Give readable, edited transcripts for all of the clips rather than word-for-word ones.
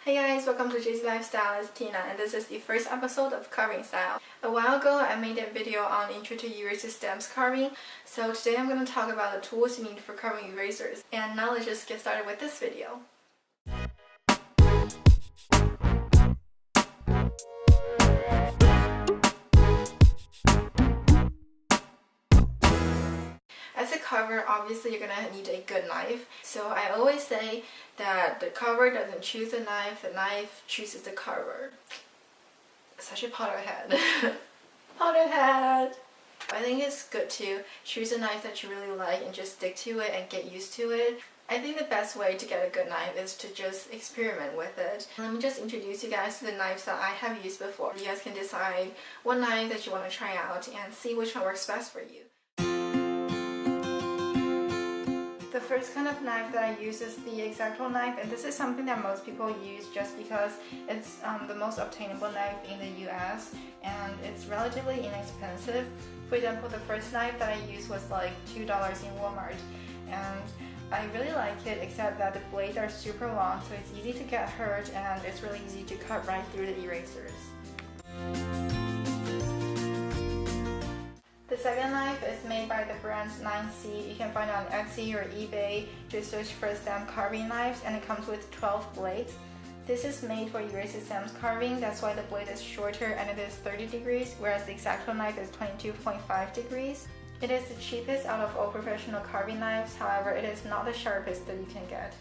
Hey guys, welcome to JC Lifestyle. It's Tina and this is the first episode of Carving Style. A while ago I made a video on intro to eraser stamps carving, so today I'm going to talk about the tools you need for carving erasers. And now let's just get started with this video. As a carver, obviously you're gonna need a good knife. So I always say that the carver doesn't choose the knife chooses the carver. Such a Potterhead. Potterhead! I think it's good to choose a knife that you really like and just stick to it and get used to it. I think the best way to get a good knife is to just experiment with it. Let me just introduce you guys to the knives that I have used before. You guys can decide what knife that you want to try out and see which one works best for you. The first kind of knife that I use is the X-Acto knife, and this is something that most people use just because it's the most obtainable knife in the US and it's relatively inexpensive. For example, the first knife that I used was like $2 in Walmart, and I really like it except that the blades are super long, so it's easy to get hurt and it's really easy to cut right through the erasers. The second knife is made by the brand 9C. You can find it on Etsy or eBay. Just search for stamp carving knives and it comes with 12 blades. This is made for eraser stamps carving, that's why the blade is shorter and it is 30 degrees, whereas the X-Acto knife is 22.5 degrees. It is the cheapest out of all professional carving knives, however it is not the sharpest that you can get.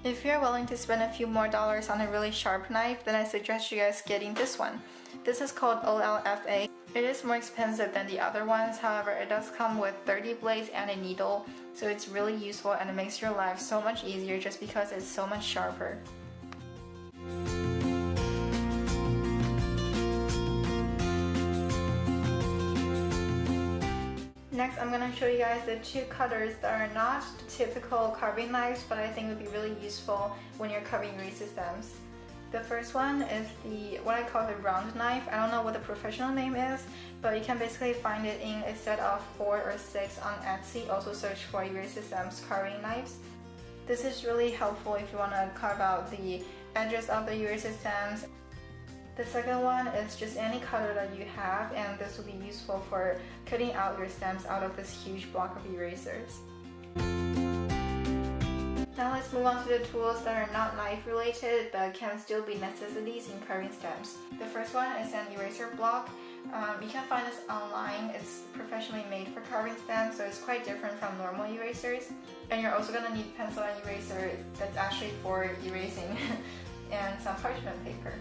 If you're willing to spend a few more dollars on a really sharp knife, then I suggest you guys getting this one. This is called OLFA. It is more expensive than the other ones, however it does come with 30 blades and a needle, so it's really useful and it makes your life so much easier just because it's so much sharper. Next, I'm going to show you guys the two cutters that are not typical carving knives, but I think would be really useful when you're carving eraser stamps. The first one is what I call the round knife. I don't know what the professional name is, but you can basically find it in a set of 4 or 6 on Etsy. Also search for eraser stamps carving knives. This is really helpful if you want to carve out the edges of the eraser stamps. The second one is just any cutter that you have, and this will be useful for cutting out your stamps out of this huge block of erasers. Now let's move on to the tools that are not knife related but can still be necessities in carving stamps. The first one is an eraser block. You can find this online. It's professionally made for carving stamps, so it's quite different from normal erasers. And you're also going to need pencil and eraser that's actually for erasing and some parchment paper.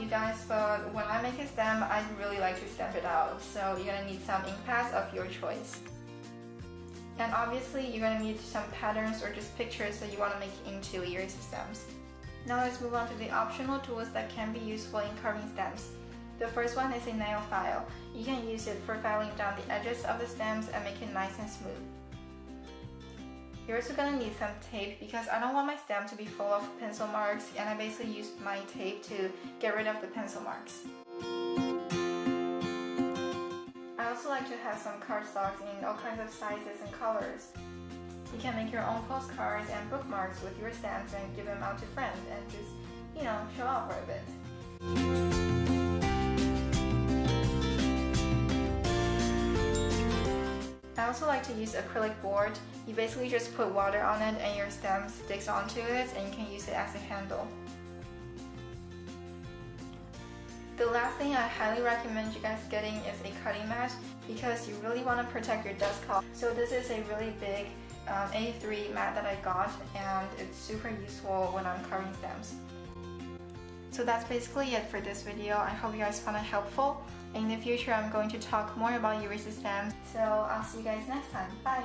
You guys, but when I make a stamp, I really like to stamp it out, so you're gonna need some ink pads of your choice. And obviously you're gonna need some patterns or just pictures that you want to make into eraser stamps. Now let's move on to the optional tools that can be useful in carving stamps. The first one is a nail file. You can use it for filing down the edges of the stamps and make it nice and smooth. You're also going to need some tape because I don't want my stamp to be full of pencil marks, and I basically used my tape to get rid of the pencil marks. I also like to have some cardstocks in all kinds of sizes and colors. You can make your own postcards and bookmarks with your stamps and give them out to friends and just, show off for a bit. I also like to use acrylic board. You basically just put water on it and your stamp sticks onto it and you can use it as a handle. The last thing I highly recommend you guys getting is a cutting mat because you really want to protect your dust cloth. So this is a really big A3 mat that I got, and it's super useful when I'm carving stamps. So that's basically it for this video. I hope you guys found it helpful. In the future, I'm going to talk more about eraser stamps, so I'll see you guys next time. Bye!